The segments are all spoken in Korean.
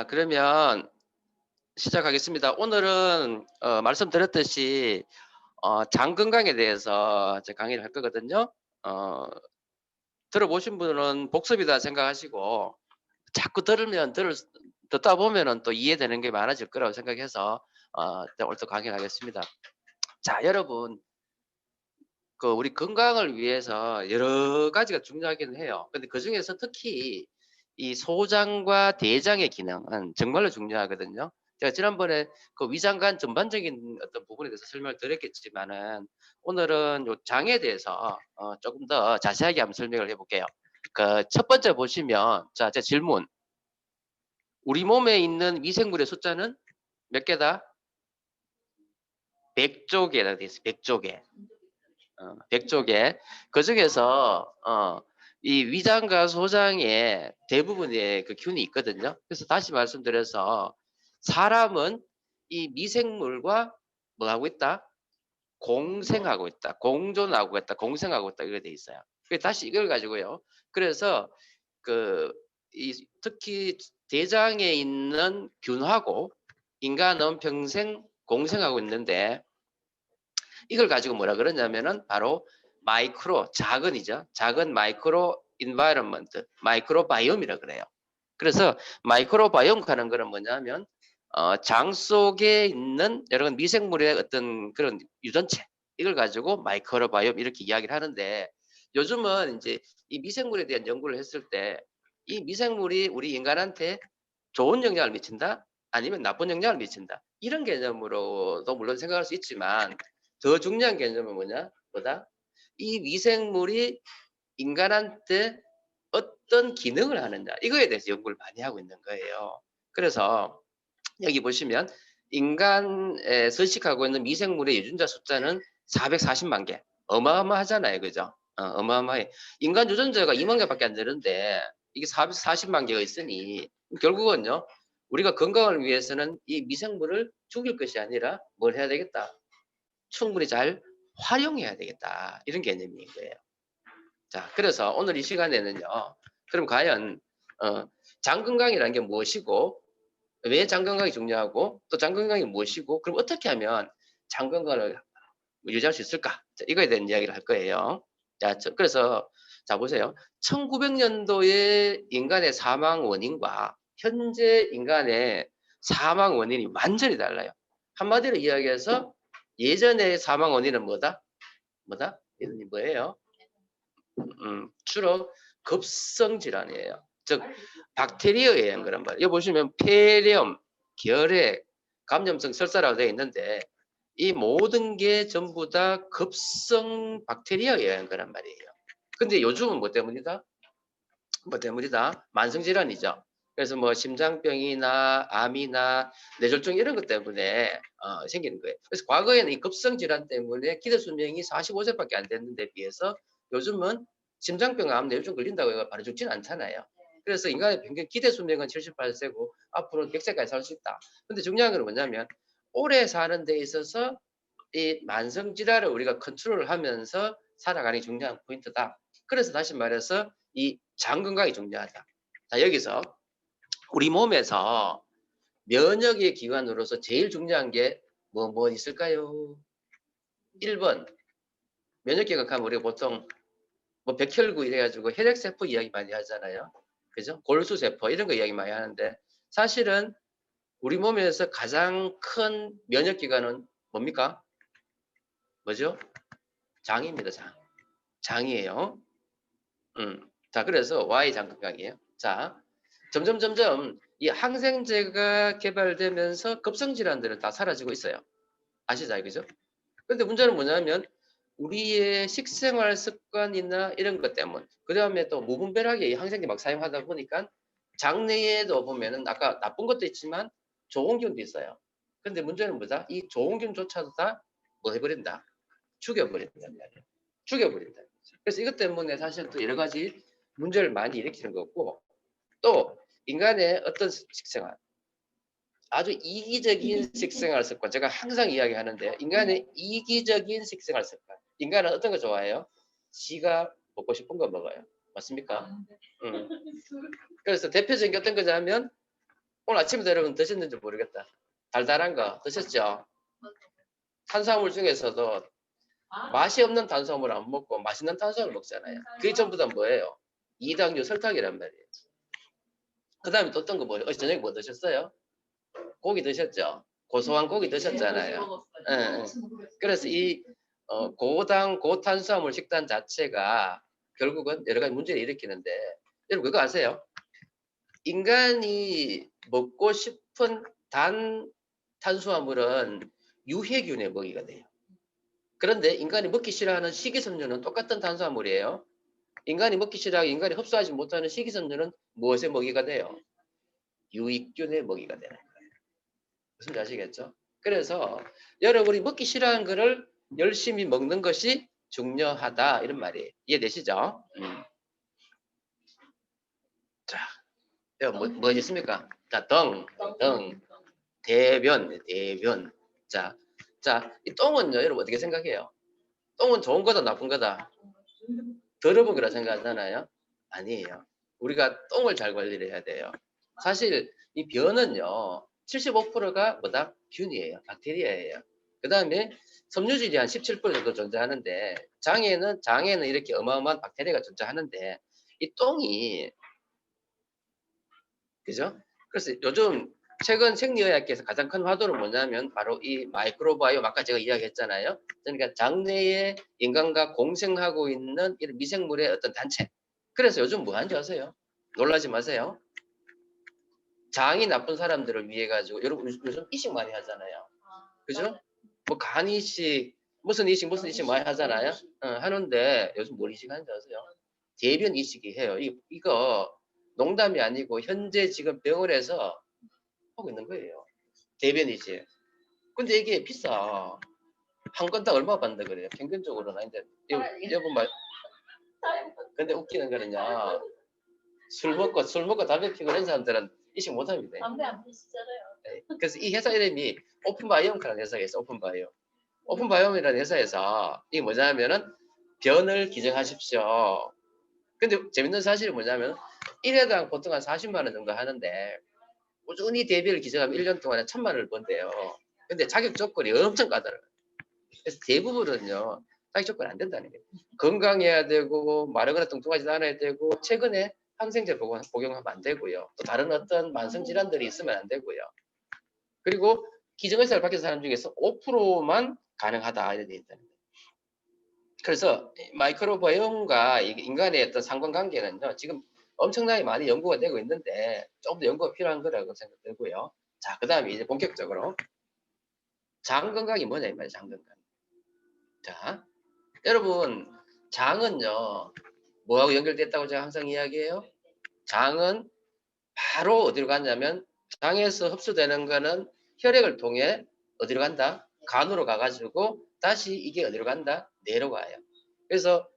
그러면 시작하겠습니다. 오늘은 말씀드렸듯이 장 건강에 대해서 제 강의를 할 거거든요. 어, 들어보신 분은 복습이다 생각하시고 자꾸 듣다 보면은 또 이해되는 게 많아질 거라고 생각해서 오늘 또 강의를 하겠습니다. 자, 여러분, 우리 건강을 위해서 여러 가지가 중요하긴 해요. 근데 그 중에서 특히 이 소장과 대장의 기능은 정말로 중요하거든요. 제가 지난번에 그 위장관 전반적인 어떤 부분에 대해서 설명을 드렸겠지만은 오늘은 요 장에 대해서 조금 더 자세하게 한번 설명을 해볼게요. 그 첫 번째 보시면, 자, 제 질문. 우리 몸에 있는 미생물의 숫자는 몇 개다? 100조개라 돼 있어요. 100조개. 100조개. 그 중에서 이 위장과 소장에 대부분의 그 균이 있거든요. 그래서 다시 말씀드려서 사람은 이 미생물과 뭐 하고 있다? 공생하고 있다. 공존하고 있다. 공생하고 있다. 이렇게 돼 있어요. 다시 이걸 가지고요. 그래서 특히 대장에 있는 균하고 인간은 평생 공생하고 있는데 이걸 가지고 뭐라 그러냐면은 바로 작은이죠. 작은 마이크로 인바이런먼트, 마이크로바이옴이라 그래요. 그래서 마이크로바이옴 하는 거는 뭐냐면 장 속에 있는 여러 미생물의 어떤 그런 유전체 이걸 가지고 마이크로바이옴 이렇게 이야기를 하는데 요즘은 이제 이 미생물에 대한 연구를 했을 때 이 미생물이 우리 인간한테 좋은 영향을 미친다? 아니면 나쁜 영향을 미친다? 이런 개념으로도 물론 생각할 수 있지만 더 중요한 개념은 뭐다? 이 미생물이 인간한테 어떤 기능을 하느냐 이거에 대해서 연구를 많이 하고 있는 거예요. 그래서 여기 보시면 인간에 서식하고 있는 미생물의 유전자 숫자는 440만 개. 어마어마하잖아요. 그죠? 어마어마해. 인간 유전자가 2만 개밖에 안 되는데 이게 440만 개가 있으니 결국은요. 우리가 건강을 위해서는 이 미생물을 죽일 것이 아니라 뭘 해야 되겠다. 충분히 잘 활용해야 되겠다. 이런 개념인 거예요. 자, 그래서 오늘 이 시간에는요. 그럼 과연 장 건강이라는 게 무엇이고 왜 장 건강이 중요하고 또 장 건강이 무엇이고 그럼 어떻게 하면 장 건강을 유지할 수 있을까? 자, 이거에 대한 이야기를 할 거예요. 자, 그래서 자 보세요. 1900년도의 인간의 사망 원인과 현재 인간의 사망 원인이 완전히 달라요. 한마디로 이야기해서 예전의 사망 원인은 뭐다? 이름이 뭐예요? 주로 급성 질환이에요. 즉 박테리아에 의한 거란 말이에요. 여기 보시면 폐렴, 결핵, 감염성 설사라고 되어 있는데 이 모든 게 전부 다 급성 박테리아에 의한 거란 말이에요. 근데 요즘은 뭐 때문이다? 만성 질환이죠. 그래서 뭐 심장병이나 암이나 뇌졸중 이런 것 때문에 생기는 거예요. 그래서 과거에는 이 급성 질환 때문에 기대 수명이 45세밖에 안 됐는데 비해서 요즘은 심장병, 암, 뇌졸중 걸린다고 해서 바로 죽지는 않잖아요. 그래서 인간의 평균 기대 수명은 78세고 앞으로 100세까지 살 수 있다. 근데 중요한 건 뭐냐면 오래 사는 데 있어서 이 만성 질환을 우리가 컨트롤을 하면서 살아가는 게 중요한 포인트다. 그래서 다시 말해서 이 장 건강이 중요하다. 자, 여기서 우리 몸에서 면역의 기관으로서 제일 중요한 게 뭐 있을까요? 1번 면역기관 하면 우리가 보통 뭐 백혈구 이래가지고 혈액세포 이야기 많이 하잖아요. 그죠? 골수세포 이런 거 이야기 많이 하는데 사실은 우리 몸에서 가장 큰 면역기관은 뭡니까? 뭐죠? 장입니다. 장이에요. 자, 그래서 Y 장 건강이에요. 자, 점점 이 항생제가 개발되면서 급성 질환들은 다 사라지고 있어요. 아시죠? 그죠? 근데 문제는 뭐냐면 우리의 식생활 습관이나 이런 것 때문. 그다음에 또 무분별하게 이 항생제 막 사용하다 보니까 장내에도 보면은 아까 나쁜 것도 있지만 좋은 균도 있어요. 근데 문제는 뭐다? 이 좋은 균조차도 다 뭐 해버린다? 죽여버린단 말이에요. 죽여버린다. 그래서 이것 때문에 사실 또 여러 가지 문제를 많이 일으키는 거고 또 인간의 어떤 식생활 아주 이기적인 식생활 습관 제가 항상 이야기하는데 인간의 이기적인 식생활 습관 인간은 어떤 거 좋아해요? 지가 먹고 싶은 거 먹어요. 맞습니까? 그래서 대표적인 게 어떤 거냐면 오늘 아침에도 여러분 드셨는지 모르겠다. 달달한 거 드셨죠? 탄수화물 중에서도 맛이 없는 탄수화물 안 먹고 맛있는 탄수화물 먹잖아요. 그게 전부 다 뭐예요? 이당류 설탕이란 말이에요. 그 다음에 또 어떤 거 뭐예요? 저녁에 뭐 드셨어요? 고기 드셨죠? 고소한 고기 드셨잖아요. 예, 예. 그래서 이 고당, 고탄수화물 식단 자체가 결국은 여러 가지 문제를 일으키는데 여러분 그거 아세요? 인간이 먹고 싶은 단 탄수화물은 유해균의 먹이가 돼요. 그런데 인간이 먹기 싫어하는 식이섬유는 똑같은 탄수화물이에요. 인간이 먹기 싫어하고 인간이 흡수하지 못하는 식이섬유는 무엇의 먹이가 돼요? 유익균의 먹이가 되는 거예요. 무슨 아시겠죠? 그래서 여러분이 먹기 싫어하는 거를 열심히 먹는 것이 중요하다 이런 말이에요. 이해되시죠? 자, 뭐 있습니까? 자, 등, 대변. 자, 이 똥은요, 여러분 어떻게 생각해요? 똥은 좋은 거다, 나쁜 거다? 더러운 거라 생각하잖아요? 아니에요. 우리가 똥을 잘 관리를 해야 돼요. 사실 이 변은요, 75%가 뭐다? 균이에요. 박테리아예요. 그 다음에 섬유질이 한 17% 정도 존재하는데 장에는 이렇게 어마어마한 박테리아가 존재하는데 이 똥이 그죠? 그래서 요즘 최근 생리의학계에서 가장 큰 화두는 뭐냐면 바로 이 마이크로바이옴 아까 제가 이야기했잖아요. 그러니까 장내에 인간과 공생하고 있는 이런 미생물의 어떤 단체. 그래서 요즘 뭐 하는지 아세요? 놀라지 마세요. 장이 나쁜 사람들을 위해 가지고 여러분 요즘 이식 많이 하잖아요. 그죠? 뭐 간 이식, 무슨 이식 많이 하잖아요. 하는데 요즘 뭘 이식하는지 아세요? 대변 이식이 해요. 이거 농담이 아니고 현재 지금 병원에서 하고 있는 거예요. 대변 이식. 근데 이게 비싸. 한 건당 얼마 받는다 그래요? 평균적으로는 아닌데 여러분 말. 근데 웃기는 거는요. 술 먹고 담배 피고 이런 사람들은 이식 못 합니다. 담배 안 피시잖아요. 네. 그래서 이 회사 이름이 오픈바이옴이라는 회사가 있어. 오픈바이옴. 오픈바이옴이라는 회사에서 이게 뭐냐면은 변을 기증하십시오. 근데 재밌는 사실이 뭐냐면 1회당 보통 한 40만 원 정도 하는데 꾸준히 대비를 기증하면 1년 동안에 1,000만 원을 번대요. 근데 자격 조건이 엄청 까다로워요. 그래서 대부분은요. 자격 조건이 안 된다는 거예요. 건강해야 되고 마르거나 뚱뚱하지 않아야 되고 최근에 항생제 복용하면 안 되고요. 또 다른 어떤 만성 질환들이 있으면 안 되고요. 그리고 기증의사를 받은 사람 중에서 5%만 가능하다 이렇게 돼 있다는 거예요. 그래서 마이크로바이옴과 인간의 어떤 상관관계는요. 지금 엄청나게 많이 연구가 되고 있는데 좀 더 연구가 필요한 거라고 생각되고요. 자, 그 다음에 이제 본격적으로 장 건강이 뭐냐 이 말이에요. 장 건강. 자, 여러분 장은요. 뭐하고 연결됐다고 제가 항상 이야기해요? 장은 바로 어디로 가냐면 장에서 흡수되는 거는 혈액을 통해 어디로 간다? 간으로 가가지고 다시 이게 어디로 간다? 뇌로 가요. 그래서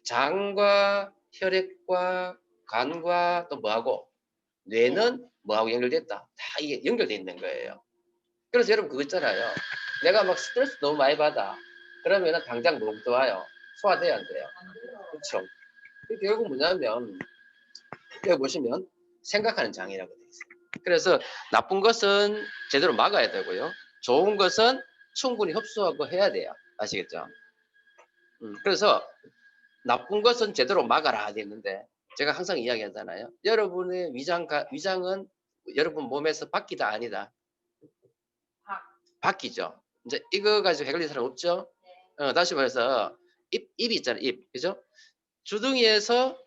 장과 혈액과 간과 또 뭐하고 뇌는 뭐하고 연결됐다. 다 이게 연결돼 있는 거예요. 그래서 여러분 그거 있잖아요. 내가 막 스트레스 너무 많이 받아. 그러면 당장 뭐부터 와요? 소화돼야 안 돼요? 그렇죠. 결국 뭐냐면 여기 보시면 생각하는 장이라고 되어 있어요. 그래서 나쁜 것은 제대로 막아야 되고요. 좋은 것은 충분히 흡수하고 해야 돼요. 아시겠죠? 그래서 나쁜 것은 제대로 막아라 되는데 제가 항상 이야기하잖아요. 여러분의 위장은 여러분 몸에서 바뀌다 아니다. 바뀌죠. 이제 이거 가지고 해결될 사람 없죠? 다시 말해서 입이 있잖아요. 입. 그죠? 주둥이에서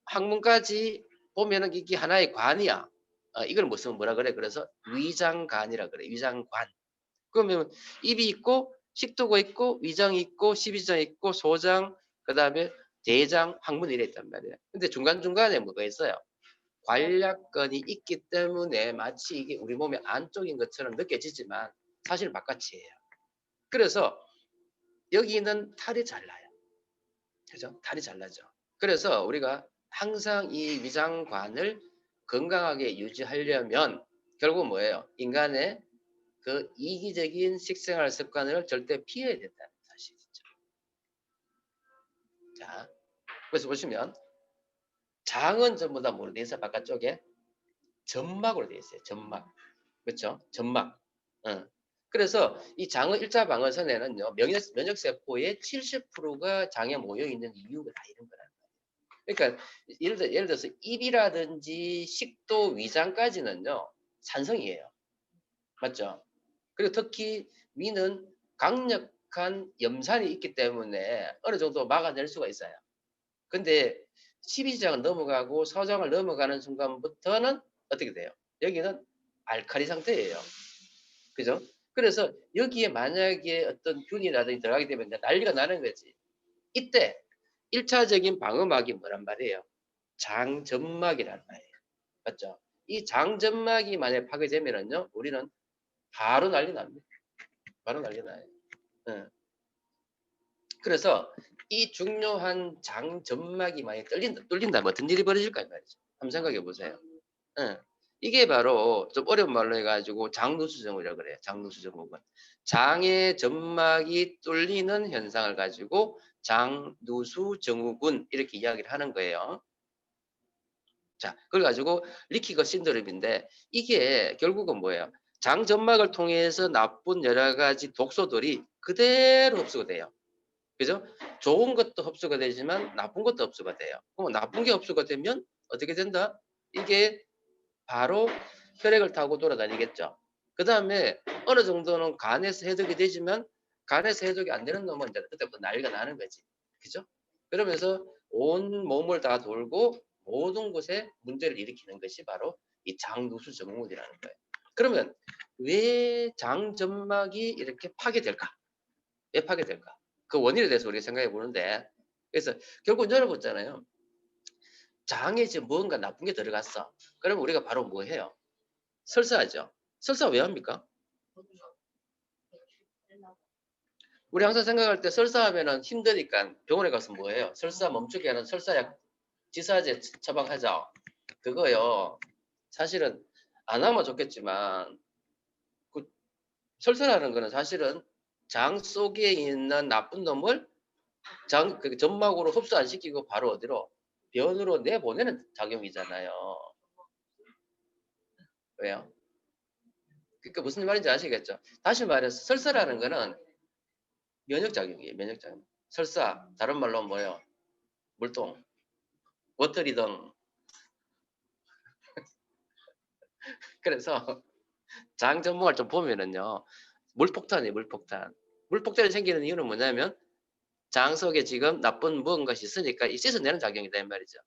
항문까지 보면은 이게 하나의 관이야. 이걸 무슨 뭐라 그래? 그래서 위장관이라 그래. 위장관. 그러면 입이 있고 식도가 있고 위장이 있고 십이장이 있고 소장 그다음에 대장 항문 이래 있단 말이에요. 근데 중간중간에 뭐가 있어요? 관략근이 있기 때문에 마치 이게 우리 몸의 안쪽인 것처럼 느껴지지만 사실 바깥이에요. 그래서 여기는 탈이 잘 나요. 그죠? 탈이 잘 나죠. 그래서 우리가 항상 이 위장관을 건강하게 유지하려면 결국 뭐예요? 인간의 그 이기적인 식생활 습관을 절대 피해야 된다는 사실이죠. 자, 그래서 보시면 장은 전부 다 뭐로 돼 있어 바깥쪽에 점막으로 되어 있어요. 점막. 그렇죠? 점막. 그래서 이 장의 일자 방어선에는요, 면역세포의 70%가 장에 모여 있는 이유가 다 이런 거라는 거예요. 그러니까 예를 들어서 입이라든지 식도, 위장까지는요 산성이에요. 맞죠? 그리고 특히 위는 강력한 염산이 있기 때문에 어느 정도 막아낼 수가 있어요. 근데 12지장을 넘어가고 서장을 넘어가는 순간부터는 어떻게 돼요? 여기는 알칼리 상태예요. 그죠? 그래서 여기에 만약에 어떤 균이라든지 들어가게 되면 난리가 나는 거지. 이때 1차적인 방어막이 뭐란 말이에요? 장점막이란 말이에요. 맞죠? 이 장점막이 만약에 파괴되면은요, 우리는 바로 난리 납니다. 바로 난리 나요. 응. 그래서 이 중요한 장점막이 많이 뚫린다면 어떤 일이 벌어질까 말이죠. 한번 생각해 보세요. 응. 이게 바로 좀 어려운 말로 해가지고 장누수증후라고 그래요. 장누수증후군. 장의 점막이 뚫리는 현상을 가지고 장누수증후군 이렇게 이야기를 하는 거예요. 자, 그걸 가지고 리키거 신드롬인데 이게 결국은 뭐예요? 장점막을 통해서 나쁜 여러 가지 독소들이 그대로 흡수가 돼요. 그죠? 좋은 것도 흡수가 되지만 나쁜 것도 흡수가 돼요. 그럼 나쁜 게 흡수가 되면 어떻게 된다? 이게 바로 혈액을 타고 돌아다니겠죠. 그 다음에 어느 정도는 간에서 해독이 되지만 간에서 해독이 안 되는 놈은 이제 그때부터 난리가 나는 거지. 그죠? 그러면서 온 몸을 다 돌고 모든 곳에 문제를 일으키는 것이 바로 이 장누수 증후군이라는 거예요. 그러면 왜 장점막이 이렇게 파괴될까? 왜 파괴될까? 그 원인에 대해서 우리가 생각해 보는데, 그래서 결국 열어보잖아요. 장에 지금 뭔가 나쁜 게 들어갔어. 그러면 우리가 바로 뭐 해요? 설사하죠. 설사 왜 합니까? 우리 항상 생각할 때 설사하면은 힘드니까 병원에 가서 뭐 해요? 설사 멈추게 하는 설사약, 지사제 처방하죠. 그거요. 사실은 안 하면 좋겠지만 그 설사라는 거는 사실은 장 속에 있는 나쁜 놈을 그 점막으로 흡수 안 시키고 바로 어디로? 변으로 내보내는 작용이잖아요. 왜요? 그러니까 무슨 말인지 아시겠죠? 다시 말해서 설사라는 거는 면역작용이에요. 면역작용. 설사, 다른 말로 뭐예요? 물동, 워터리등. 그래서 장 전문을 좀 보면은요. 물폭탄이에요. 물폭탄. 물폭탄이 생기는 이유는 뭐냐면 장 속에 지금 나쁜 무언가가 있으니까 이 씻어내는 작용이다 이 말이죠.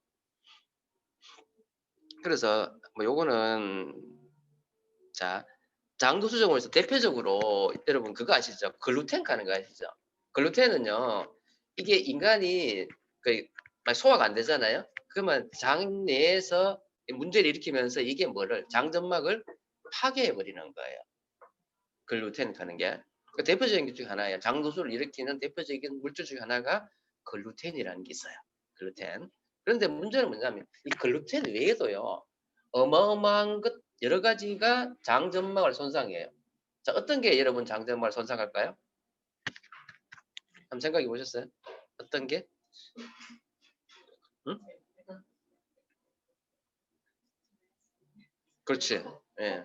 그래서 뭐 요거는 자 장도수정에서 대표적으로 여러분 그거 아시죠? 글루텐 가는 거 아시죠? 글루텐은요 이게 인간이 그 소화가 안 되잖아요. 그러면 장 내에서 문제를 일으키면서 이게 뭐를 장점막을 파괴해 버리는 거예요. 글루텐 가는 게. 그 대표적인 것 중에 하나예요. 장도수를 일으키는 대표적인 물질 중에 하나가 글루텐이라는 게 있어요. 글루텐. 그런데 문제는 뭐냐면 이 글루텐 외에도요. 어마어마한 것 여러 가지가 장점막을 손상해요. 자, 어떤 게 여러분 장점막을 손상할까요? 한번 생각해 보셨어요? 어떤 게? 응? 그렇지. 예.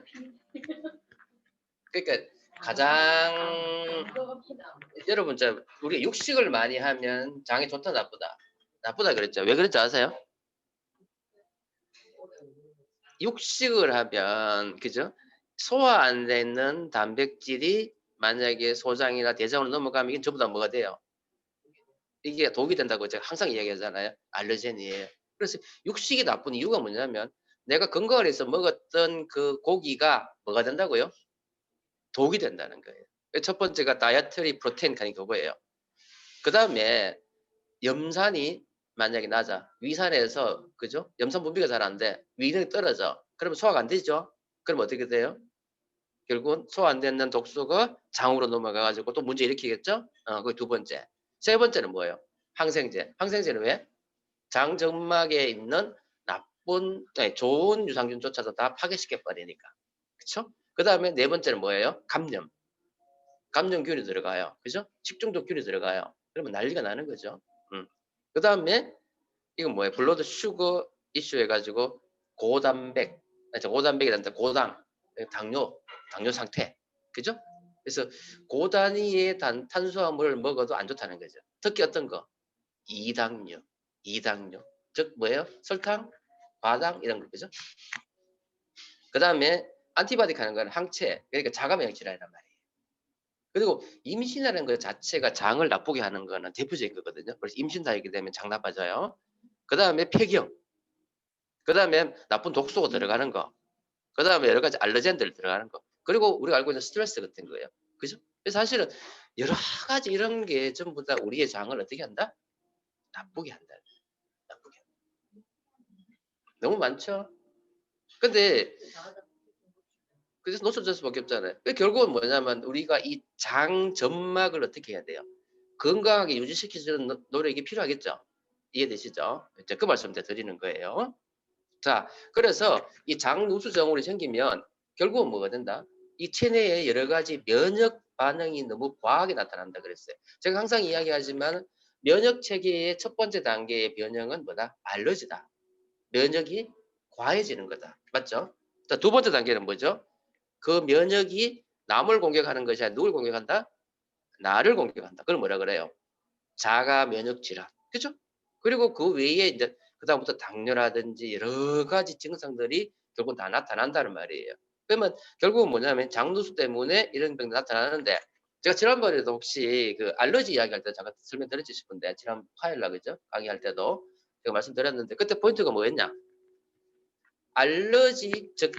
그러니까 가장 여러분 저 우리 육식을 많이 하면 장이 좋다 나쁘다. 나쁘다 그랬죠. 왜 그랬지 아세요? 육식을 하면 그죠? 소화 안 되는 단백질이 만약에 소장이나 대장으로 넘어가면 이게 전부 다 뭐가 돼요? 이게 독이 된다고 제가 항상 이야기하잖아요. 알러젠이에요. 그래서 육식이 나쁜 이유가 뭐냐면 내가 건강을 해서 먹었던 그 고기가 뭐가 된다고요? 독이 된다는 거예요. 첫 번째가 다이어트리 프로테인 간이 그거예요. 그 다음에 염산이 만약에 낮아. 위산에서 그죠? 염산 분비가 잘 안 돼. 위력이 떨어져. 그러면 소화가 안 되죠. 그럼 어떻게 돼요? 결국은 소화 안 되는 독소가 장으로 넘어가 가지고 또 문제 일으키겠죠? 그게 두 번째. 세 번째는 뭐예요? 항생제. 항생제는 왜? 장점막에 있는 나쁜, 아니, 좋은 유산균조차도 다 파괴시켜 버리니까. 그쵸? 그 다음에 네 번째는 뭐예요? 감염. 감염균이 들어가요. 그죠? 식중독균이 들어가요. 그러면 난리가 나는 거죠. 그 다음에 이건 뭐예요? 블러드 슈거 이슈 해가지고 고단백, 고단백이란다. 고당, 당뇨 상태. 그죠? 그래서 고단위의 탄수화물을 먹어도 안 좋다는 거죠. 특히 어떤 거? 이당류. 즉 뭐예요? 설탕, 과당 이런 거 그죠? 그 다음에 안티바디크 하는 건 항체, 그러니까 자가면역 질환이란 말이에요. 그리고 임신하는 것 자체가 장을 나쁘게 하는 거는 대표적인 거거든요. 그래서 임신 다이게 되면 장 나빠져요. 그 다음에 폐경, 그 다음에 나쁜 독소가 들어가는 거, 그 다음에 여러 가지 알러젠들 들어가는 거, 그리고 우리가 알고 있는 스트레스 같은 거예요. 그죠? 그래서 사실은 여러 가지 이런 게 전부 다 우리의 장을 어떻게 한다? 나쁘게 한다. 나쁘게 한다. 너무 많죠? 근데 그래서 노출될 수밖에 없잖아요. 결국은 뭐냐면 우리가 이 장 점막을 어떻게 해야 돼요? 건강하게 유지시키는 노력이 필요하겠죠. 이해되시죠? 이제 그 말씀 드리는 거예요. 자, 그래서 이 장누수증후군이 생기면 결국은 뭐가 된다? 이 체내에 여러 가지 면역 반응이 너무 과하게 나타난다 그랬어요. 제가 항상 이야기하지만 면역 체계의 첫 번째 단계의 변형은 뭐다? 알러지다. 면역이 과해지는 거다. 맞죠? 자, 두 번째 단계는 뭐죠? 그 면역이 남을 공격하는 것이 아니라 누굴 공격한다? 나를 공격한다. 그걸 뭐라 그래요? 자가 면역 질환. 그죠? 그리고 그 외에 이제 그다음부터 당뇨라든지 여러 가지 증상들이 결국 다 나타난다는 말이에요. 그러면 결국은 뭐냐면 장누수 때문에 이런 병이 나타나는데 제가 지난번에도 혹시 그 알러지 이야기할 때 잠깐 설명드렸지 싶은데 지난 화요일 날 그죠? 강의할 때도 제가 말씀드렸는데 그때 포인트가 뭐였냐? 알러지 즉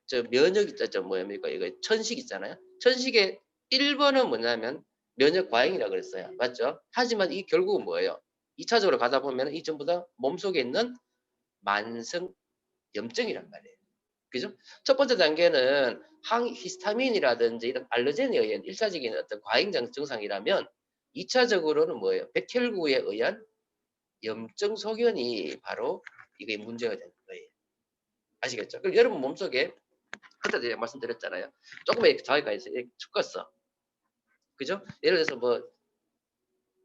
저 면역 있죠 뭡니까 이거 천식 있잖아요. 천식의 1번은 뭐냐면 면역 과잉이라고 그랬어요. 맞죠? 하지만 이 결국은 뭐예요? 2차적으로 가다 보면 이 전부 다 몸속에 있는 만성 염증이란 말이에요. 그죠? 첫 번째 단계는 항히스타민이라든지 이런 알러젠에 의한 1차적인 어떤 과잉 증상이라면 2차적으로는 뭐예요? 백혈구에 의한 염증 소견이 바로 이게 문제가 되는 거예요. 아시겠죠? 그럼 여러분 몸속에 그때도 제가 말씀드렸잖아요. 조금의 자기가 있어 죽었어. 그죠? 예를 들어서 뭐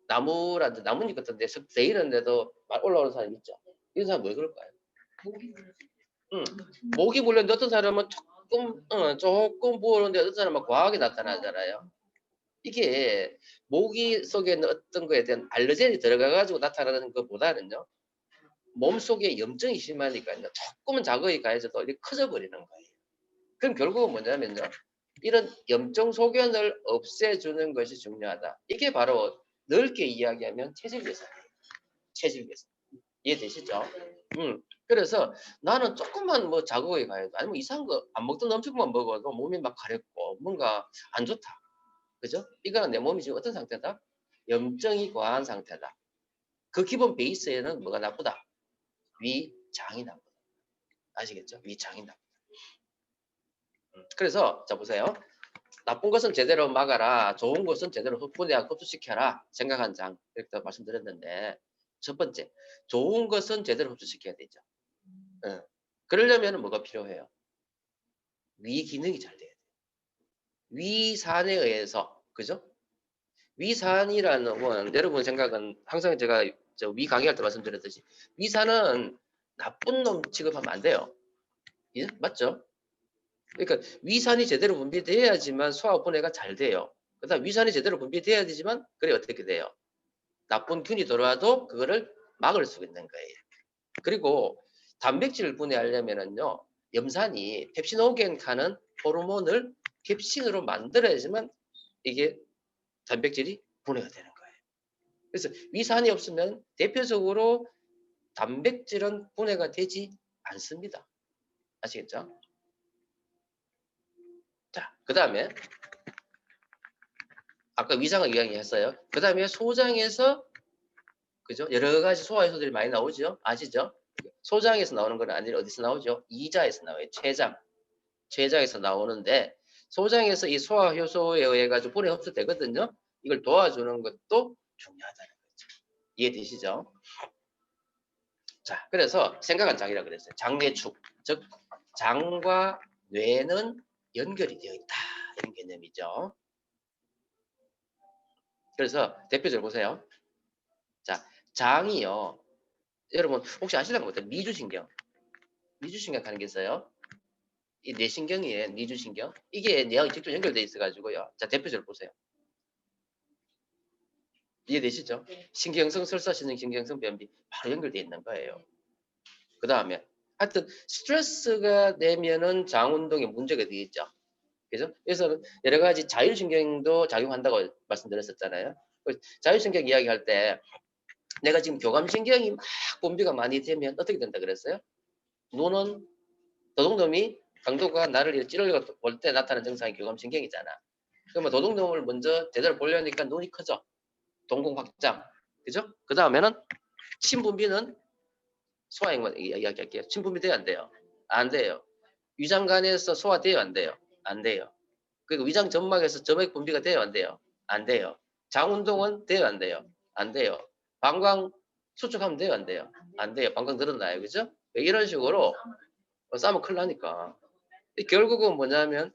나무라든지 나뭇잎 같은 데서 데이는데도 막 올라오는 사람 있죠. 이런 사람 왜 그럴까요? 응. 모기 물렸는데 어떤 사람은 조금 부었는데 어떤 사람은 과하게 나타나잖아요. 이게 모기 속에 있는 어떤 거에 대한 알러젠이 들어가가지고 나타나는 것보다는요. 몸속에 염증이 심하니까요. 조금은 자극이 가해져도 이렇게 커져 버리는 거예요. 그럼 결국은 뭐냐면요. 이런 염증 소견을 없애주는 것이 중요하다. 이게 바로 넓게 이야기하면 체질 개선이에요. 체질 개선. 이해되시죠? 그래서 나는 조금만 뭐 자극이 가해도 아니면 이상한 거 안 먹던 음식만 먹어도 몸이 막 가렵고 뭔가 안 좋다. 그죠? 이거는 내 몸이 지금 어떤 상태다? 염증이 과한 상태다. 그 기본 베이스에는 뭐가 나쁘다? 위장이 나쁘다. 아시겠죠? 위장이 나쁘다. 그래서 자 보세요. 나쁜 것은 제대로 막아라. 좋은 것은 제대로 흡수시켜라. 생각한 장. 이렇게 말씀드렸는데 첫 번째, 좋은 것은 제대로 흡수시켜야 되죠. 그러려면 뭐가 필요해요? 위 기능이 잘 돼야 돼요. 위산에 의해서, 그죠? 위산이라는 건 여러분 생각은 항상 제가 위 강의할 때 말씀드렸듯이 위산은 나쁜 놈 취급하면 안 돼요. 예? 맞죠? 그러니까 위산이 제대로 분비돼야지만 소화 분해가 잘 돼요. 그다음 위산이 제대로 분비돼야 되지만 그래 어떻게 돼요? 나쁜 균이 들어와도 그거를 막을 수 있는 거예요. 그리고 단백질을 분해하려면은요. 염산이 펩시노겐 하는 호르몬을 펩신으로 만들어야지만 이게 단백질이 분해가 되는 거예요. 그래서 위산이 없으면 대표적으로 단백질은 분해가 되지 않습니다. 아시겠죠? 자, 그 다음에 아까 위장을 이야기했어요. 그 다음에 소장에서 그죠? 여러 가지 소화효소들이 많이 나오죠. 아시죠? 소장에서 나오는 건 아니라 어디서 나오죠? 이자에서 나와요. 췌장에서 나오는데 소장에서 이 소화효소에 의해 가지고 분해 흡수되거든요. 이걸 도와주는 것도 중요하다는 거죠. 이해되시죠? 자, 그래서 생각한 장이라 그랬어요. 장뇌축, 즉 장과 뇌는 연결이 되어 있다 이런 개념이죠. 그래서 대표적으로 보세요. 자, 장이요. 여러분 혹시 아시는 것 같아요? 미주신경 가는 게 있어요. 이 뇌신경이에요. 뇌주신경. 이게 뇌하고 직접 연결돼 있어가지고요. 자, 대표적으로 보세요. 이해되시죠? 네. 신경성 설사신경 신경성 변비 바로 연결돼 있는 거예요. 그 다음에 하여튼 스트레스가 되면은 장 운동에 문제가 되겠죠. 그죠? 그래서 여러 가지 자율신경도 작용한다고 말씀드렸었잖아요. 자율신경 이야기할 때 내가 지금 교감신경이 막 분비가 많이 되면 어떻게 된다 그랬어요? 눈은 도둑놈이 강도가 나를 찌르려고 볼 때 나타나는 증상이 교감신경이잖아. 그러면 도둑놈을 먼저 제대로 보려니까 눈이 커져. 동공 확장. 그죠? 그 다음에는 신분비는 소화액만 이야기할게요. 신분비 돼요, 안 돼요? 안 돼요. 위장관에서 소화돼요, 안 돼요? 안 돼요. 그리고 위장 점막에서 점액 분비가 돼요, 안 돼요? 안 돼요. 장 운동은 돼요, 안 돼요? 안 돼요. 방광 수축하면 돼요, 안 돼요? 안 돼요. 방광 늘어나요, 그죠? 이런 식으로 싸면 큰일 나니까. 결국은 뭐냐면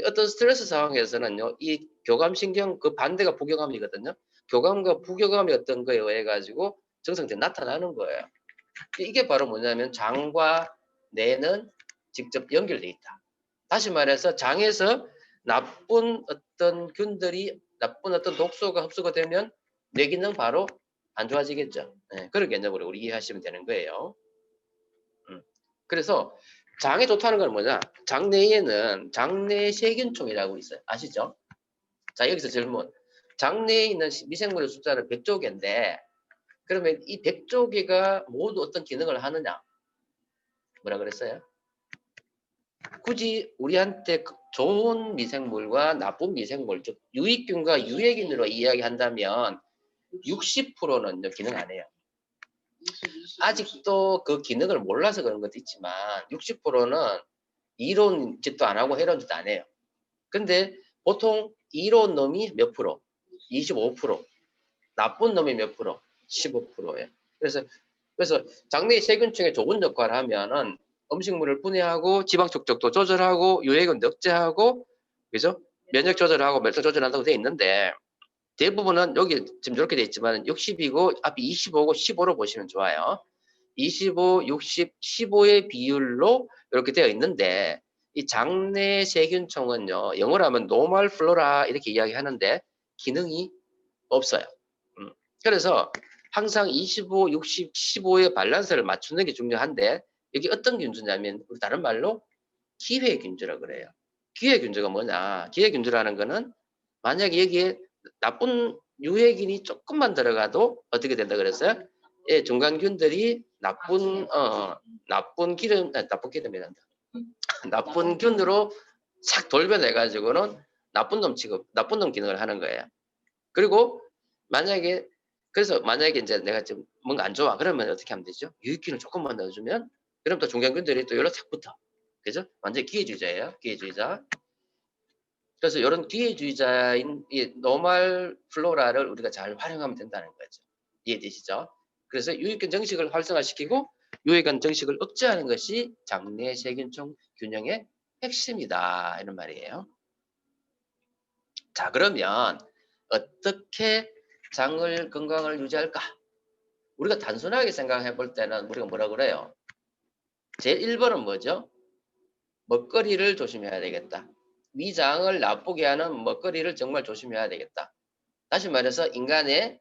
어떤 스트레스 상황에서는요, 이 교감신경 그 반대가 부교감이거든요. 교감과 부교감이 어떤 거에 의해 가지고 증상들이 나타나는 거예요. 이게 바로 뭐냐면 장과 뇌는 직접 연결돼 있다. 다시 말해서 장에서 나쁜 어떤 균들이 나쁜 어떤 독소가 흡수가 되면 뇌 기능 바로 안 좋아지겠죠. 네, 그런 개념으로 우리 이해하시면 되는 거예요. 그래서 장에 좋다는 건 뭐냐? 장내에는 장내 세균총이라고 있어요. 아시죠? 자, 여기서 질문. 장내에 있는 미생물의 숫자는 100조 개인데 그러면 이 100조 개가 모두 어떤 기능을 하느냐? 뭐라 그랬어요? 굳이 우리한테 좋은 미생물과 나쁜 미생물, 즉 유익균과 유해균으로 이야기한다면 60%는 기능 안 해요. 아직도 그 기능을 몰라서 그런 것도 있지만 60%는 이론짓도 안 하고 해론짓도 안 해요. 근데 보통 이론 놈이 몇 프로? 25%. 나쁜 놈이 몇 프로? 15%예요. 그래서 장내 세균층에 좋은 역할을 하면은 음식물을 분해하고 지방 축적도 조절하고 유해균 억제하고 그죠? 면역 조절하고 멸당 조절한다고 되어 있는데 대부분은 여기 지금 이렇게 되어 있지만 60이고 앞이 25고 15로 보시면 좋아요. 25, 60, 15의 비율로 이렇게 되어 있는데 이 장내 세균총은요. 영어로 하면 normal flora 이렇게 이야기하는데 기능이 없어요. 그래서 항상 25, 60, 15의 밸런스를 맞추는 게 중요한데 여기 어떤 균주냐면 우리 다른 말로 기회균주라고 그래요. 기회균주가 뭐냐? 기회균주라는 거는 만약에 여기에 나쁜 유해균이 조금만 들어가도 어떻게 된다 그랬어요? 예, 중간균들이 나쁜 기름이란다. 나쁜 균으로 싹 돌변해 가지고는 나쁜 놈 취급, 나쁜 놈 기능을 하는 거예요. 그리고 만약에 만약에 이제 내가 좀 뭔가 안 좋아 그러면 어떻게 하면 되죠? 유익균을 조금만 넣어주면 그럼 또 중간균들이 또 여러 싹 붙어. 그죠? 완전 기회주의자예요. 기회주의자. 그래서 이런 기회주의자인 이 노말 플로라를 우리가 잘 활용하면 된다는 거죠. 이해되시죠? 그래서 유익균 정식을 활성화시키고 유해균 정식을 억제하는 것이 장내 세균총 균형의 핵심이다. 이런 말이에요. 자, 그러면 어떻게 장을 건강을 유지할까? 우리가 단순하게 생각해 볼 때는 우리가 뭐라 그래요? 제 1번은 뭐죠? 먹거리를 조심해야 되겠다. 위장을 나쁘게 하는 먹거리를 정말 조심해야 되겠다. 다시 말해서 인간의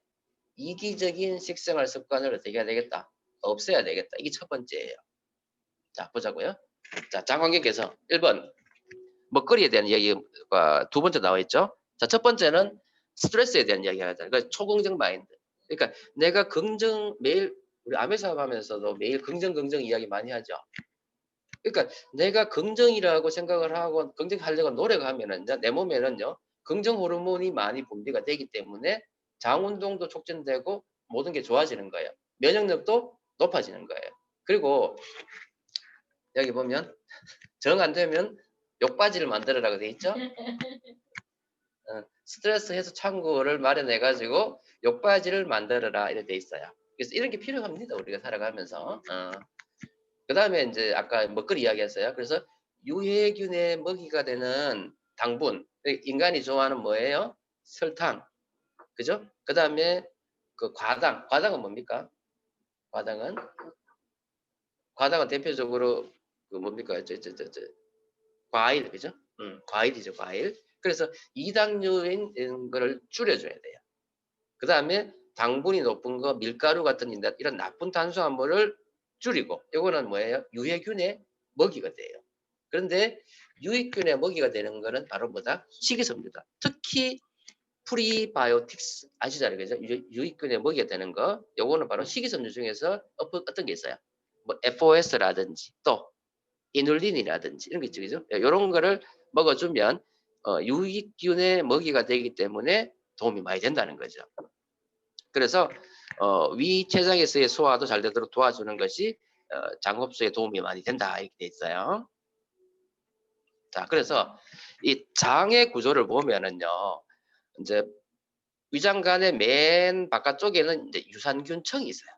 이기적인 식생활 습관을 어떻게 해야 되겠다? 없애야 되겠다. 이게 첫 번째예요. 자, 보자고요. 자, 장환경께서 1번 먹거리에 대한 이야기가 두 번째 나와 있죠. 자, 첫 번째는 스트레스에 대한 이야기를 하잖아요. 그러니까 초긍정 마인드. 그러니까 내가 매일 우리 아메 사업하면서도 매일 긍정 이야기 많이 하죠. 그러니까 내가 긍정이라고 생각을 하고 긍정하려고 노력하면은 내 몸에는요 긍정 호르몬이 많이 분비가 되기 때문에 장 운동도 촉진되고 모든 게 좋아지는 거예요. 면역력도 높아지는 거예요. 그리고 여기 보면 정 안 되면 욕바지를 만들어라고 돼 있죠. 스트레스 해소 창구를 마련해 가지고 욕바지를 만들어라 이렇게 돼 있어요. 그래서 이런 게 필요합니다. 우리가 살아가면서. 그 다음에 이제 아까 먹거리 이야기했어요. 그래서 유해균의 먹이가 되는 당분, 인간이 좋아하는 뭐예요? 설탕, 그죠? 그 다음에 그 과당은 뭡니까? 과당은 대표적으로 그 뭡니까? 과일, 그죠? 과일이죠, 과일. 그래서 이당류인 이런 거를 줄여줘야 돼요. 그 다음에 당분이 높은 거, 밀가루 같은 이런 나쁜 탄수화물을 줄이고, 이거는 뭐예요? 유해균의 먹이가 돼요. 그런데 유익균의 먹이가 되는 거는 바로 뭐다? 식이섬유다. 특히 프리바이오틱스 아시잖아요, 그죠? 유익균의 먹이가 되는 거, 요거는 바로 식이섬유 중에서 어떤 게 있어요? 뭐 FOS라든지 또 이눌린이라든지 이런 게 있죠, 그죠? 이런 거를 먹어주면 유익균의 먹이가 되기 때문에 도움이 많이 된다는 거죠. 그래서 위췌장에서의 소화도 잘 되도록 도와주는 것이 장흡수에 도움이 많이 된다 이렇게 돼 있어요. 자, 그래서 이 장의 구조를 보면은요, 이제 위장관의 맨 바깥쪽에는 이제 유산균층이 있어요.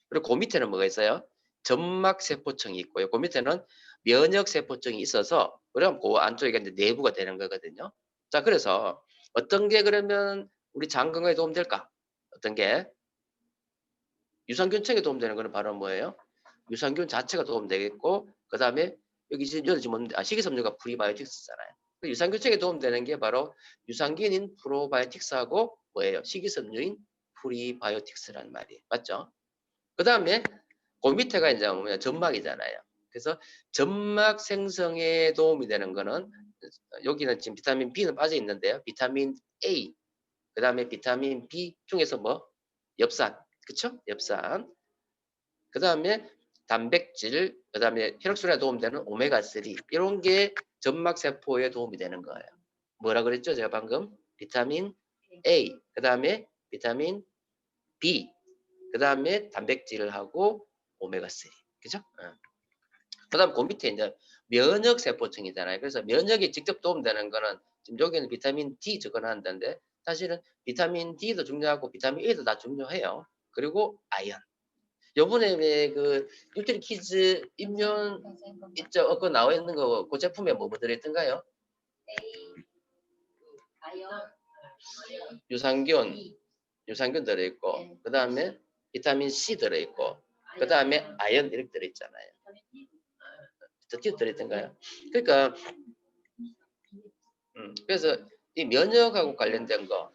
그리고 그 밑에는 뭐가 있어요? 점막세포층이 있고요. 그 밑에는 면역세포층이 있어서, 그럼 그 안쪽에 이제 내부가 되는 거거든요. 자, 그래서 어떤 게 그러면 우리 장 건강에 도움될까? 어떤 게? 유산균층에 도움되는 거는 바로 뭐예요? 유산균 자체가 도움되겠고, 그 다음에 여기 지금 식이섬유가 프리바이오틱스잖아요. 유산균층에 도움되는 게 바로 유산균인 프로바이오틱스하고 뭐예요? 식이섬유인 프리바이오틱스라는 말이에요. 맞죠? 그 다음에 그 밑에가 이제 뭐냐 점막이잖아요. 그래서 점막 생성에 도움이 되는 거는 여기는 지금 비타민 B는 빠져 있는데요. 비타민 A, 그 다음에 비타민 B 중에서 뭐 엽산, 그쵸? 엽산. 그 다음에 단백질, 그 다음에 혈액순환에 도움되는 오메가3 이런 게 점막 세포에 도움이 되는 거예요. 뭐라 그랬죠? 제가 방금 비타민 A, 그 다음에 비타민 B, 그 다음에 단백질을 하고 오메가3, 그죠? 그 다음 그 밑에 이제 면역 세포층이잖아요. 그래서 면역에 직접 도움되는 거는 지금 여기는 비타민 D 적어놨는데 사실은 비타민 D도 중요하고 비타민 A도 다 중요해요. 그리고 아연. 요번에 왜 그 뉴트리 키즈 입면 있죠? 그거 나와 있는 거 그 제품에 뭐 들어있던가요? 유산균 들어있고, 그 다음에 비타민 C 들어있고, 그 다음에 아연 이렇게 들어있잖아요. 저 들어있던가요? 그러니까 그래서 이 면역하고 관련된 거,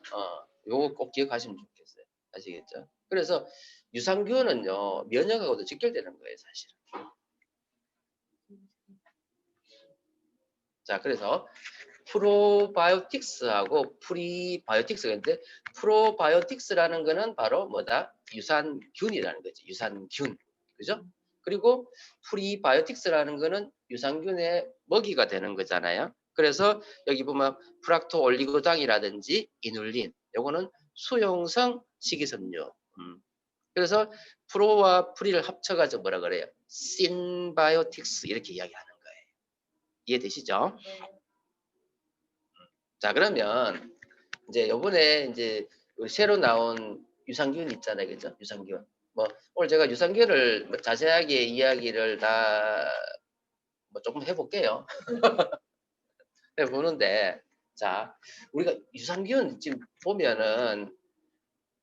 요거 꼭 기억하시면 좋겠어요. 아시겠죠? 그래서 유산균은요 면역하고도 직결되는 거예요, 사실은. 자, 그래서 프로바이오틱스하고 프리바이오틱스가 있는데 프로바이오틱스라는 거는 바로 뭐다? 유산균이라는 거지. 유산균. 그죠? 그리고 프리바이오틱스라는 거는 유산균의 먹이가 되는 거잖아요. 그래서 여기 보면 프락토 올리고당이라든지 이눌린 요거는 수용성 식이섬유. 그래서 프로와 프리를 합쳐가지고 뭐라 그래요? 신바이오틱스 이렇게 이야기하는 거예요. 이해되시죠? 자, 그러면 이제 요번에 이제 우리 새로 나온 유산균 있잖아요. 그죠? 유산균. 뭐 오늘 제가 유산균을 뭐 자세하게 이야기를 다 뭐 조금 해볼게요. 해보는데, 자, 우리가 유산균 지금 보면은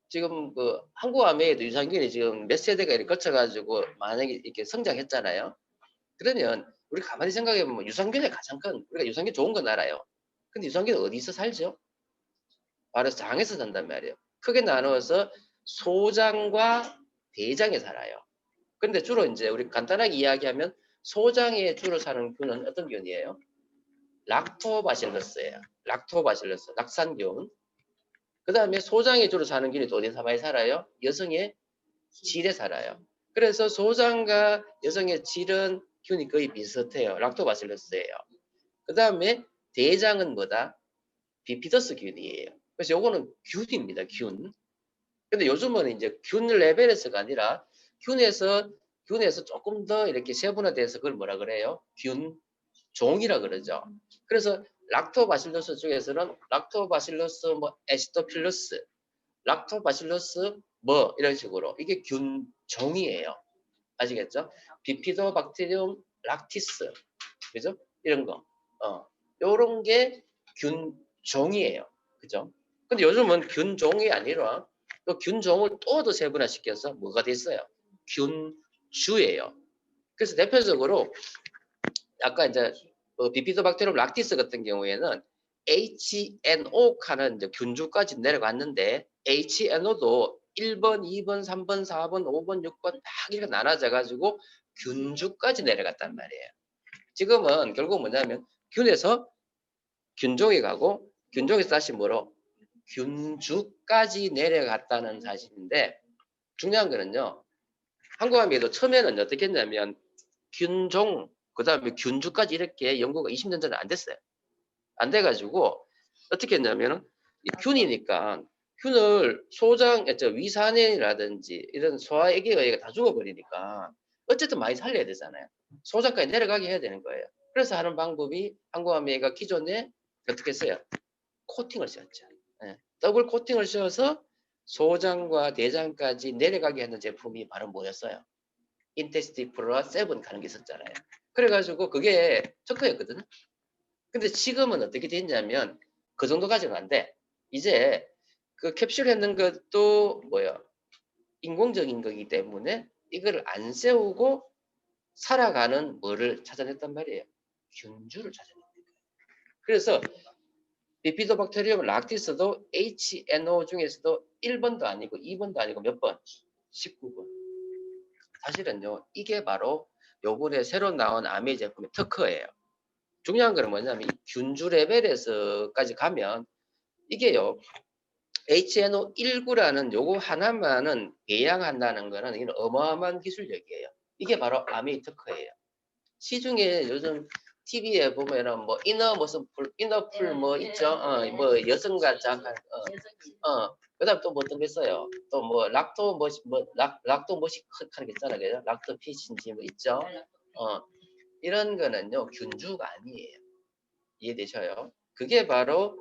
지금 그 한국암회에도 유산균이 지금 몇 세대가 이렇게 거쳐가지고 만약에 이렇게 성장했잖아요. 그러면 우리 가만히 생각해보면 유산균의 가장 큰, 우리가 유산균 좋은 건 알아요. 근데 유산균 어디서 살죠? 바로 장에서 산단 말이에요. 크게 나누어서 소장과 대장에 살아요. 근데 주로 이제 우리 간단하게 이야기하면 소장에 주로 사는 균은 어떤 균이에요? 락토바실러스예요. 락토바실러스, 낙산균. 그 다음에 소장에 주로 사는 균이 또 어디서 많이 살아요? 여성의 질에 살아요. 그래서 소장과 여성의 질은 균이 거의 비슷해요. 락토바실러스예요. 그 다음에 대장은 뭐다? 비피더스 균이에요. 그래서 요거는 균입니다. 균. 근데 요즘은 이제 균 레벨에서가 아니라 균에서 조금 더 이렇게 세분화돼서 그걸 뭐라 그래요? 균종이라 그러죠. 그래서 락토바실러스 중에서는 락토바실러스 뭐 에시도필러스, 락토바실러스 뭐 이런 식으로 이게 균종이에요. 아시겠죠? 비피도박테리움 락티스, 그죠? 이런 거, 요런 게 균종이에요. 그죠? 근데 요즘은 균종이 아니라 그 균종을 또 더 세분화시켜서 뭐가 됐어요? 균주예요. 그래서 대표적으로 아까 이제 비피도박테리움 락티스 같은 경우에는 HNO 칸은 이제 균주까지 내려갔는데 HNO도 1번, 2번, 3번, 4번, 5번, 6번 딱 이렇게 나눠져 가지고 균주까지 내려갔단 말이에요. 지금은 결국 뭐냐면 균에서 균종에 가고 균종에서 다시 뭐로 균주까지 내려갔다는 사실인데 중요한 거는요. 한국암에도 처음에는 어떻게 했냐면 균종 그다음에 균주까지 이렇게 연구가 20년 전에 안 됐어요. 안 돼가지고 어떻게 했냐면은 이 균이니까 균을 소장, 위산이라든지 이런 소화액에 의해 다 죽어버리니까 어쨌든 많이 살려야 되잖아요. 소장까지 내려가게 해야 되는 거예요. 그래서 하는 방법이 한국암회가 기존에 어떻게 했어요? 코팅을 씌웠죠. 예. 더블 코팅을 씌워서 소장과 대장까지 내려가게 하는 제품이 바로 뭐였어요? 인테스티프로와 세븐 가는 게 있었잖아요. 그래가지고 그게 특허였거든요. 근데 지금은 어떻게 됐냐면 그 정도까지는 안 돼. 이제 그 캡슐 했는 것도 뭐야 인공적인 거기 때문에 이거를 안 세우고 살아가는 뭐를 찾아냈단 말이에요. 균주를 찾아냈단 말이에요. 그래서 비피도박테리움 락티스도 HNO 중에서도 1번도 아니고 2번도 아니고 몇 번? 19번. 사실은요 이게 바로 요번에 새로 나온 아메 제품의 특허예요. 중요한 거는 뭐냐면 균주 레벨에서까지 가면 이게요 HNO19라는 요거 하나만은 배양한다는 거는 이건 어마어마한 기술력이에요. 이게 바로 아메이 특허예요. 시중에 요즘 TV에 보면은 뭐 이너풀 뭐 있죠. 뭐 여성과 잠깐 그다음 또 뭐 어떤 게 있어요. 또 뭐 락토 락토 뭐시 하는 게 있잖아요. 그죠? 락토 피신지 뭐 있죠. 이런 거는요 균주가 아니에요. 이해되셔요? 그게 바로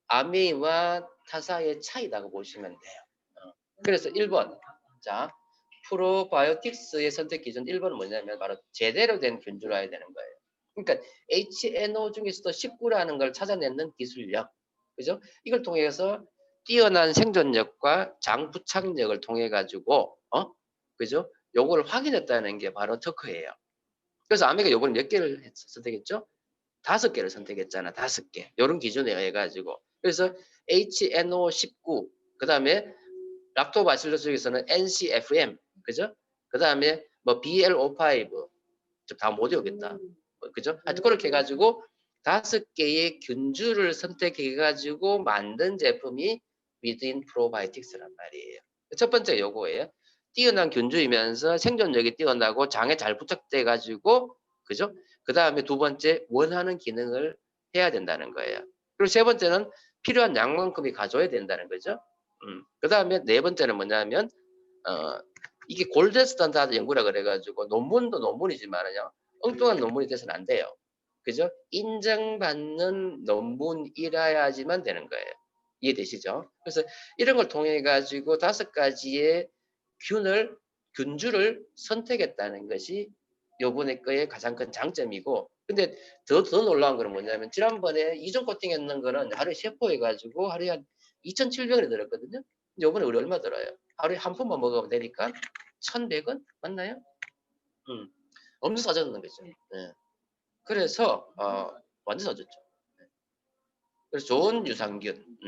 아메이와 타사의 차이라고 보시면 돼요. 그래서 1번. 자, 프로바이오틱스의 선택 기준 1번은 뭐냐면 바로 제대로 된 균주라야 되는 거예요. 그러니까 HNO 중에서도 19라는 걸 찾아내는 기술력. 그죠? 이걸 통해서 뛰어난 생존력과 장부착력을 통해 가지고 그죠? 요걸 확인했다는 게 바로 특허예요. 그래서 아메가 요번에 몇 개를 선택했죠? 5개를 선택했잖아. 5개. 이런 기준에 의해 가지고. 그래서 HNO19, 그 다음에 락토바실러스 중에서는 NCFM, 그죠? 그 다음에 뭐 BLO5, 다 못 외우겠다. 그죠? 하여튼 그렇게 해가지고 5개의 균주를 선택해가지고 만든 제품이 Within Probiotics란 말이에요. 첫 번째 요거예요. 뛰어난 균주이면서 생존력이 뛰어나고 장에 잘 부착돼가지고, 그죠? 그 다음에 두 번째, 원하는 기능을 해야 된다는 거예요. 그리고 세 번째는 필요한 양만큼이 가져야 된다는 거죠. 그 다음에 네 번째는 뭐냐면, 이게 골드 스탠다드 연구라 그래가지고 논문도 논문이지만요. 엉뚱한 논문이 돼서는 안 돼요. 그죠? 인정받는 논문이라야지만 되는 거예요. 이해되시죠? 그래서 이런 걸 통해 가지고 5가지의 균주를 선택했다는 것이 요번에 거의 가장 큰 장점이고, 근데 더 놀라운 거는 뭐냐면 지난번에 이전 코팅 했는 거는 하루에 세포 해가지고 하루에 한 2,700원이 들었거든요. 요번에 우리 얼마 들어요? 하루에 한 푼만 먹으면 되니까 1,100원 맞나요? 엄청 싸졌는 거죠. 네. 그래서 완전 싸졌죠. 네. 그래서 좋은 유산균.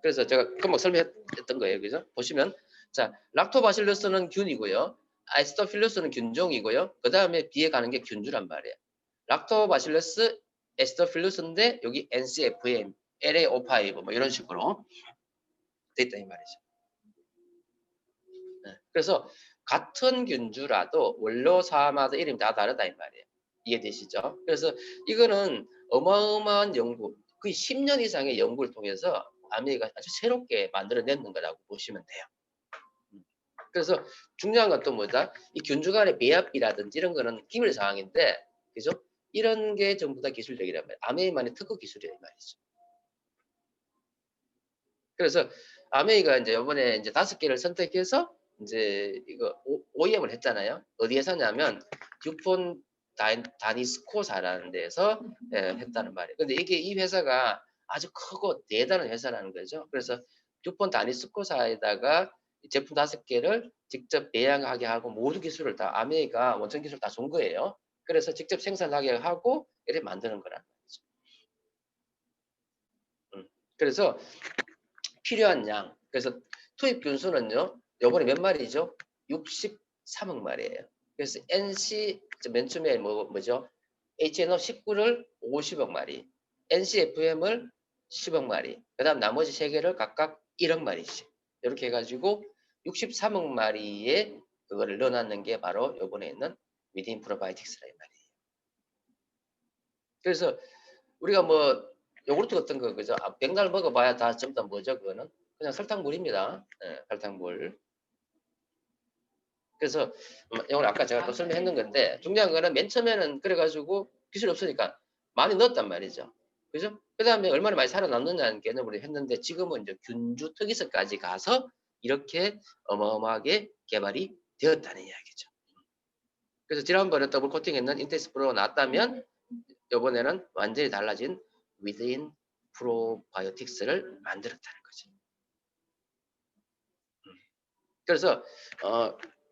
그래서 제가 금방 설명했던 거예요. 그죠? 보시면 자 락토바실러스는 균이고요. 아스토필루스는 균종이고요. 그 다음에 B에 가는 게 균주란 말이에요. 락토바실러스, 에스토필루스인데 여기 NCFM, LAO5 뭐 이런 식으로 돼 있다 이 말이죠. 네. 그래서 같은 균주라도 원료사마다 이름이 다 다르다 이 말이에요. 이해되시죠? 그래서 이거는 어마어마한 연구, 거의 10년 이상의 연구를 통해서 아메리가 아주 새롭게 만들어내는 거라고 보시면 돼요. 그래서 중요한 건 또 뭐다? 이 균주 간의 배합이라든지 이런 거는 기밀 사항인데, 그죠? 이런 게 전부 다 기술력이란 말이에요. 아메이만의 특허 기술이란 말이죠. 그래서 아메이가 이제 이번에 이제 5개를 선택해서 이제 이거 OEM을 했잖아요. 어디에 샀냐면 듀폰 다니스코사라는 데서 했다는 말이에요. 근데 이게 이 회사가 아주 크고 대단한 회사라는 거죠. 그래서 듀폰 다니스코사에다가 제품 5개를 직접 배양하게 하고 모든 기술을 다 아메이가 원천 기술 다 준 거예요. 그래서 직접 생산하게 하고 이렇게 만드는 거란 말이죠. 그래서 필요한 양, 그래서 투입 균수는요, 요번에 몇 마리죠? 63억 마리예요. 그래서 NC 맨 처음에 뭐죠? HNO19를 50억 마리, NCFM을 10억 마리, 그다음 나머지 세 개를 각각 1억 마리씩 이렇게 해가지고 63억 마리의 그거를 넣어놨는 게 바로 요번에 있는 위딘 프로바이오틱스라 이 말이에요. 그래서 우리가 뭐 요구르트 같은 거 그죠? 백날 먹어봐야 다 전부 다 뭐죠? 그거는 그냥 설탕물입니다. 예, 설탕물. 그래서 이걸 아까 제가 또 설명했는 건데 중요한 거는 맨 처음에는 그래가지고 기술이 없으니까 많이 넣었단 말이죠. 그죠? 그 다음에 얼마나 많이 살아남느냐는 개념으로 했는데 지금은 이제 균주 특이성까지 가서 이렇게 어마어마하게 개발이 되었다는 이야기죠. 그래서 지난번에 더블 코팅했는 인텍스 프로가 나왔다면 이번에는 완전히 달라진 위드인 프로바이오틱스를 만들었다는 거죠. 그래서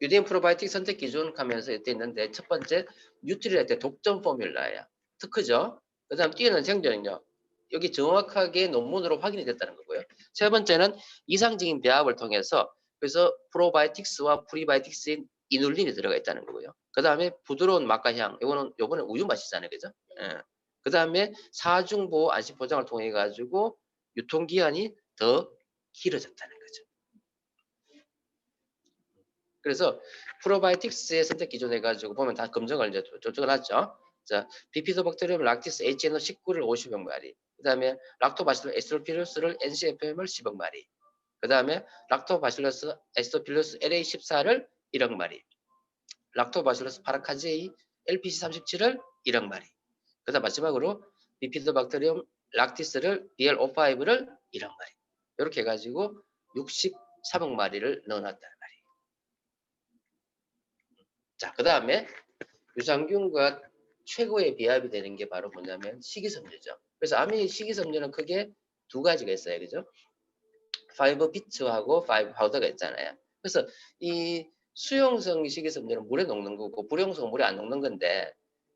위드인 프로바이오틱 선택 기준 하면서 이때 있는데 첫 번째 뉴트리라이트 독점 포뮬라야. 특허죠. 그 다음 뛰어난 생존력. 여기 정확하게 논문으로 확인이 됐다는 거고요. 세 번째는 이상적인 배합을 통해서 그래서 프로바이오틱스와 프리바이오틱스인 이눌린이 들어가 있다는 거고요. 그 다음에 부드러운 맛과 향. 요번에 우유 맛이잖아요. 그죠? 예. 그 다음에 사중보호 안심 포장을 통해 가지고 유통기한이 더 길어졌다는 거죠. 그래서 프로바이오틱스의 선택 기준 해가지고 보면 다 검증을 이제 적어놨죠. 자, 비피도박테리움 락티스 HNO19를 50억 마리, 그 다음에 락토바실러스 에스트로피루스를 NCFM을 10억 마리, 그 다음에 락토바실러스 에스트로피루스 LA14를 1억 마리, 락토바실러스 파라카제이 LPC37을 1억 마리, 그 다음 마지막으로 비피도박테리움 락티스를 BL05를 1억 마리, 이렇게 해가지고 63억 마리를 넣어놨다는 말이에요. 자, 그 다음에 유산균과 최고의 비합이 되는 게 바로 뭐냐면 식이섬유죠. 그래서 아미 식이섬유는 크게 두 가지가 있어요. 그죠? 5 비트하고 5 파우더가 있잖아요. 그래서 이 수용성 식이섬유는 물에 녹는 거고 불용성은 물에 안 녹는 건데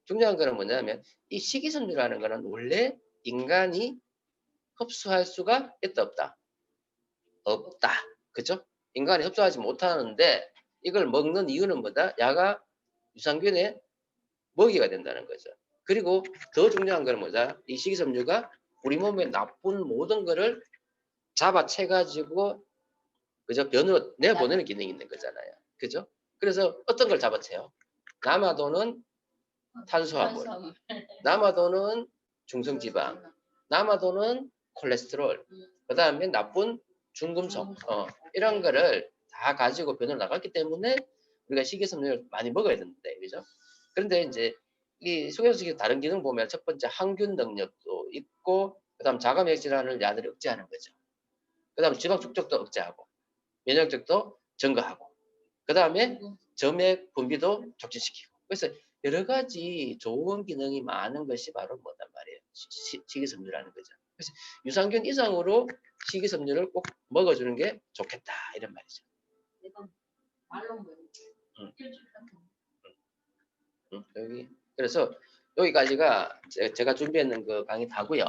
중요한 거는 뭐냐면 이 식이섬유라는 거는 원래 인간이 흡수할 수가 있다 없다? 없다. 그죠? 인간이 흡수하지 못하는데 이걸 먹는 이유는 뭐다? 야가 유산균의 먹이가 된다는 거죠. 그리고 더 중요한 건 뭐다? 이 식이섬유가 우리 몸에 나쁜 모든 거를 잡아채 가지고 그죠? 변으로 내보내는 기능이 있는 거잖아요. 그죠? 그래서 어떤 걸 잡아채요? 남아도는 탄수화물, 남아도는 중성지방, 남아도는 콜레스테롤, 그 다음에 나쁜 중금속, 이런 거를 다 가지고 변으로 나갔기 때문에 우리가 식이섬유를 많이 먹어야 되는데, 그죠? 그런데 이제 이 속에서 다른 기능 보면 첫 번째 항균 능력도 있고, 그 다음 자가면역 질환을 야들이 억제하는 거죠. 그 다음 지방 축적도 억제하고, 면역력도 증가하고, 그 다음에 점액 분비도 촉진시키고. 그래서 여러 가지 좋은 기능이 많은 것이 바로 뭐단 말이에요. 식이섬유라는 거죠. 그래서 유산균 이상으로 식이섬유를 꼭 먹어주는 게 좋겠다 이런 말이죠. 여기 그래서 여기까지가 제가 준비했는 그 강의 다고요.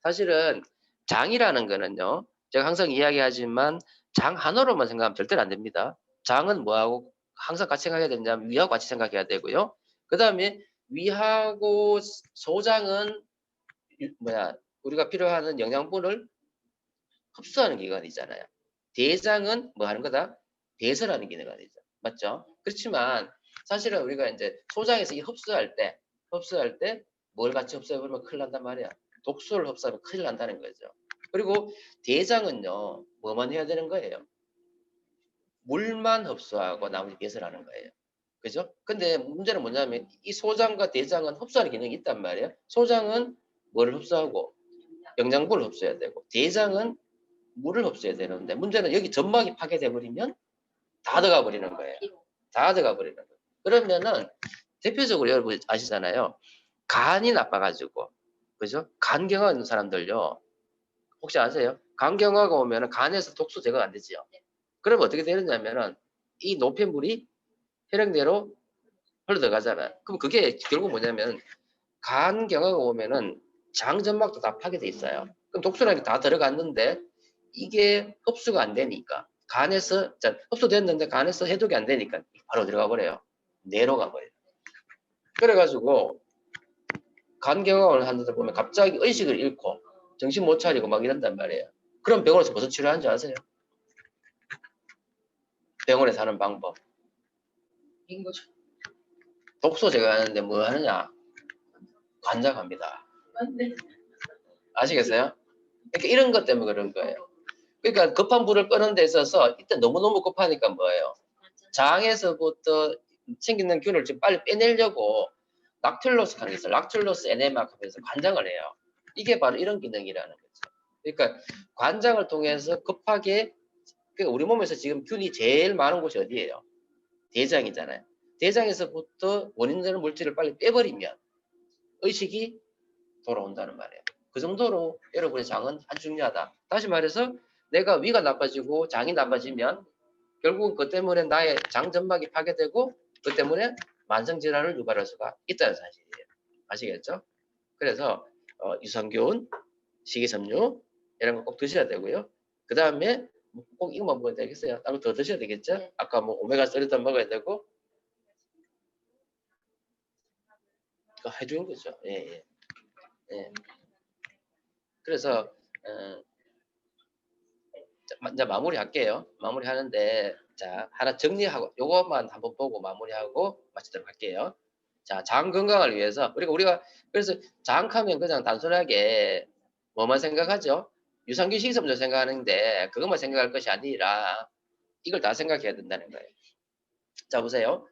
사실은 장이라는 거는요. 제가 항상 이야기하지만 장 하나로만 생각하면 절대로 안 됩니다. 장은 뭐하고 항상 같이 생각해야 되냐면 위하고 같이 생각해야 되고요. 그 다음에 위하고 소장은 우리가 필요한 영양분을 흡수하는 기관이잖아요. 대장은 뭐 하는 거다? 배설하는 기관이죠. 맞죠? 그렇지만 사실은 우리가 이제 소장에서 이 흡수할 때 뭘 같이 흡수해버리면 큰일 난단 말이야. 독소를 흡수하면 큰일 난다는 거죠. 그리고 대장은요, 뭐만 해야 되는 거예요? 물만 흡수하고 나머지 배설하는 거예요. 그죠? 근데 문제는 뭐냐면 이 소장과 대장은 흡수하는 기능이 있단 말이에요. 소장은 뭐를 흡수하고 영양분을 흡수해야 되고 대장은 물을 흡수해야 되는데 문제는 여기 점막이 파괴돼 버리면 다 들어가 버리는 거예요. 다 들어가 버리는 거예요. 그러면은 대표적으로 여러분 아시잖아요. 간이 나빠가지고 그죠? 간경화 있는 사람들요. 혹시 아세요? 간경화가 오면은 간에서 독소 제거가 안 되지요. 그러면 어떻게 되느냐면은 이 노폐물이 혈액내로 흘러 들어가잖아요. 그럼 그게 결국 뭐냐면 간 경화가 오면은 장 점막도 다 파괴돼 있어요. 그럼 독소량이 다 들어갔는데 이게 흡수가 안 되니까 간에서 흡수됐는데 간에서 해독이 안 되니까 바로 들어가 버려요. 뇌로 가 버려요. 그래가지고 간 경화를 하는 데 보면 갑자기 의식을 잃고 정신 못 차리고 막 이런단 말이에요. 그럼 병원에서 무슨 치료하는지 아세요? 병원에 사는 방법. 인거죠. 독소 제거하는데 뭐 하느냐? 관장합니다. 네. 아시겠어요? 그러니까 이런 것 때문에 그런 거예요. 그러니까 급한 불을 끄는 데 있어서 이때 너무너무 급하니까 뭐예요? 장에서부터 생기는 균을 좀 빨리 빼내려고 락툴로스 하는 게 있어요. 락툴로스 에네마 하면서 관장을 해요. 이게 바로 이런 기능이라는 거죠. 그러니까 관장을 통해서 급하게 그러니까 우리 몸에서 지금 균이 제일 많은 곳이 어디예요? 대장이잖아요. 대장에서부터 원인되는 물질을 빨리 빼버리면 의식이 돌아온다는 말이에요. 그 정도로 여러분의 장은 아주 중요하다. 다시 말해서 내가 위가 나빠지고 장이 나빠지면 결국은 그 때문에 나의 장 점막이 파괴되고 그 때문에 만성 질환을 유발할 수가 있다는 사실이에요. 아시겠죠? 그래서 유산균, 식이섬유 이런 거 꼭 드셔야 되고요. 그 다음에 꼭 이것만 먹어야 되겠어요. 다른 거 더 드셔야 되겠죠? 네. 아까 뭐 오메가3도 먹어야 되고 그거 해주는 거죠. 예, 예. 예. 그래서 이제 마무리할게요. 마무리하는데 자 하나 정리하고 요것만 한번 보고 마무리하고 마치도록 할게요. 자, 장 건강을 위해서 우리가 그래서 장하면 그냥 단순하게 뭐만 생각하죠? 유산균 식이섬유 생각하는데 그것만 생각할 것이 아니라 이걸 다 생각해야 된다는 거예요. 자 보세요.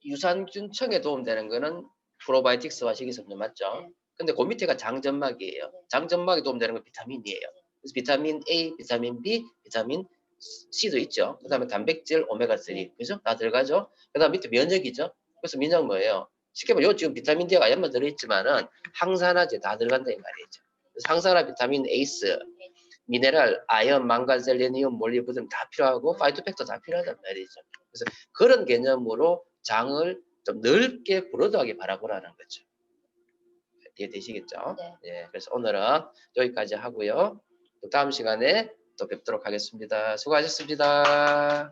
유산균청에 도움되는 거는 프로바이오틱스와 식이섬유 맞죠? 근데 그 밑에가 장점막이에요. 장점막에 도움되는 건 비타민이에요. 그래서 비타민 A, 비타민 B, 비타민 C도 있죠. 그 다음에 단백질, 오메가3. 그죠? 다 들어가죠? 그 다음 밑에 면역이죠. 그래서 면역 뭐예요? 쉽게 말하면 지금 비타민 D가 아연만 들어있지만은 항산화제 다 들어간다 이 말이죠. 그래서 항산화 비타민 에이스, 미네랄, 아연, 망간, 셀레니움, 몰리브덴 다 필요하고 파이토팩터 다 필요하단 말이죠. 그래서 그런 개념으로 장을 좀 넓게 브로드하게 바라보라는 거죠. 이해되시겠죠? 네. 예, 그래서 오늘은 여기까지 하고요. 또 다음 시간에 또 뵙도록 하겠습니다. 수고하셨습니다.